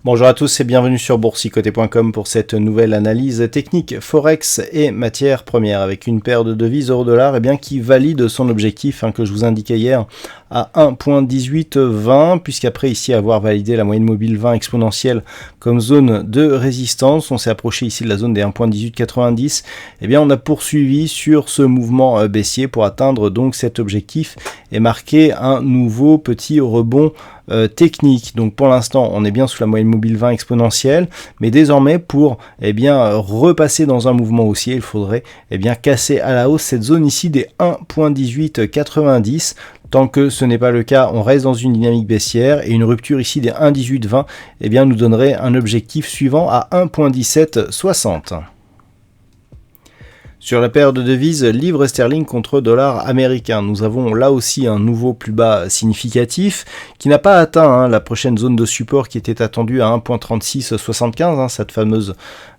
Bonjour à tous et bienvenue sur boursicoté.com pour cette nouvelle analyse technique Forex et matières premières avec une paire de devises euro-dollar qui valide son objectif que je vous indiquais hier à 1.1820 puisqu'après ici avoir validé la moyenne mobile 20 exponentielle comme zone de résistance, on s'est approché ici de la zone des 1.1890, on a poursuivi sur ce mouvement baissier pour atteindre donc cet objectif et marquer un nouveau petit rebond technique. Donc pour l'instant on est bien sous la moyenne mobile 20 exponentielle, mais désormais pour repasser dans un mouvement haussier, il faudrait casser à la hausse cette zone ici des 1.1890. Tant que ce n'est pas le cas, on reste dans une dynamique baissière et une rupture ici des 1.1820 nous donnerait un objectif suivant à 1.1760. Sur la paire de devises livre sterling contre dollar américain, nous avons là aussi un nouveau plus bas significatif qui n'a pas atteint la prochaine zone de support qui était attendue à 1.3675, cette fameuse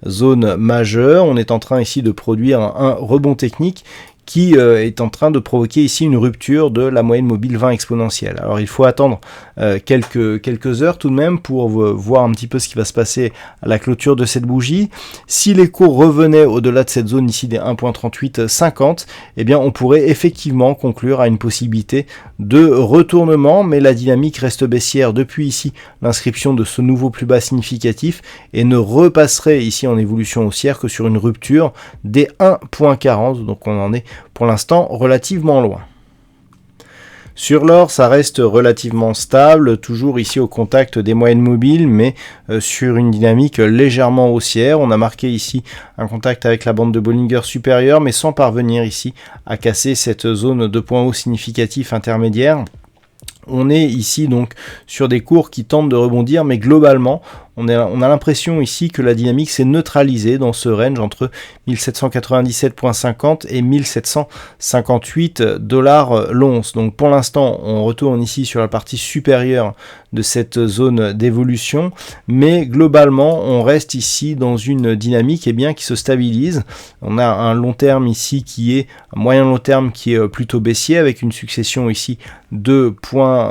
zone majeure. On est en train ici de produire un rebond technique qui est en train de provoquer ici une rupture de la moyenne mobile 20 exponentielle. Alors il faut attendre quelques heures tout de même pour voir un petit peu ce qui va se passer à la clôture de cette bougie. Si les cours revenaient au-delà de cette zone ici des 1.3850, on pourrait effectivement conclure à une possibilité de retournement, mais la dynamique reste baissière depuis ici l'inscription de ce nouveau plus bas significatif et ne repasserait ici en évolution haussière que sur une rupture des 1.40, donc on en est pour l'instant relativement loin. Sur l'or, ça reste relativement stable, toujours ici au contact des moyennes mobiles, mais sur une dynamique légèrement haussière. On a marqué ici un contact avec la bande de Bollinger supérieure, mais sans parvenir ici à casser cette zone de points hauts significatifs intermédiaires. On est ici donc sur des cours qui tentent de rebondir, mais globalement, on a l'impression ici que la dynamique s'est neutralisée dans ce range entre 1797,50 et 1758 $ l'once. Donc pour l'instant, on retourne ici sur la partie supérieure de cette zone d'évolution, mais globalement, on reste ici dans une dynamique qui se stabilise. On a un long terme ici qui est un moyen long terme qui est plutôt baissier avec une succession ici de points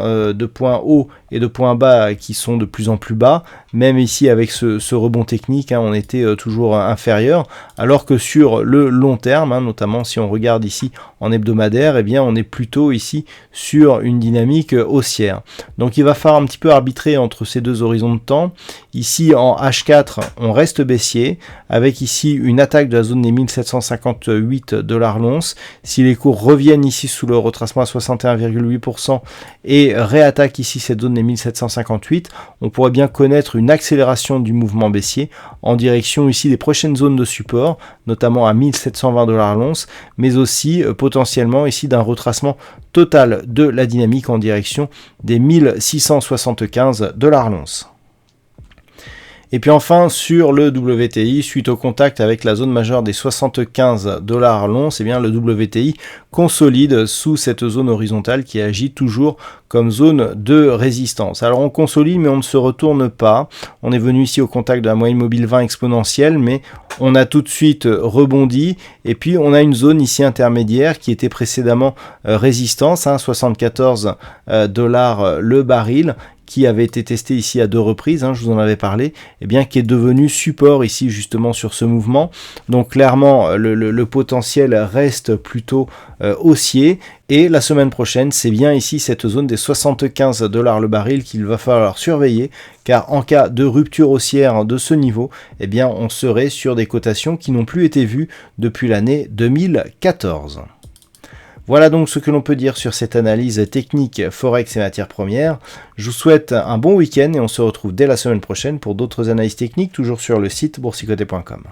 hauts et de points bas qui sont de plus en plus bas. Même ici avec ce rebond technique, on était toujours inférieur, alors que sur le long terme, notamment si on regarde ici en hebdomadaire, on est plutôt ici sur une dynamique haussière. Donc il va falloir un petit peu arbitrer entre ces deux horizons de temps. Ici en H4, on reste baissier, avec ici une attaque de la zone des 1758 $ l'once. Si les cours reviennent ici sous le retracement à 61,8% et réattaquent ici cette zone des 1758, on pourrait bien connaître une accélération du mouvement baissier en direction ici des prochaines zones de support, notamment à 1720 $ l'once, mais aussi potentiellement ici d'un retracement total de la dynamique en direction des 1675 $ l'once. Et puis enfin sur le WTI, suite au contact avec la zone majeure des 75 $ l'once, le WTI consolide sous cette zone horizontale qui agit toujours comme zone de résistance. Alors on consolide mais on ne se retourne pas. On est venu ici au contact de la moyenne mobile 20 exponentielle, mais on a tout de suite rebondi et puis on a une zone ici intermédiaire qui était précédemment résistance, 74 $ le baril, qui avait été testé ici à deux reprises, je vous en avais parlé, qui est devenu support ici justement sur ce mouvement. Donc clairement le potentiel reste plutôt haussier et la semaine prochaine c'est bien ici cette zone des 75 $ le baril qu'il va falloir surveiller, car en cas de rupture haussière de ce niveau, on serait sur des cotations qui n'ont plus été vues depuis l'année 2014. Voilà donc ce que l'on peut dire sur cette analyse technique Forex et matières premières. Je vous souhaite un bon week-end et on se retrouve dès la semaine prochaine pour d'autres analyses techniques, toujours sur le site boursicoté.com.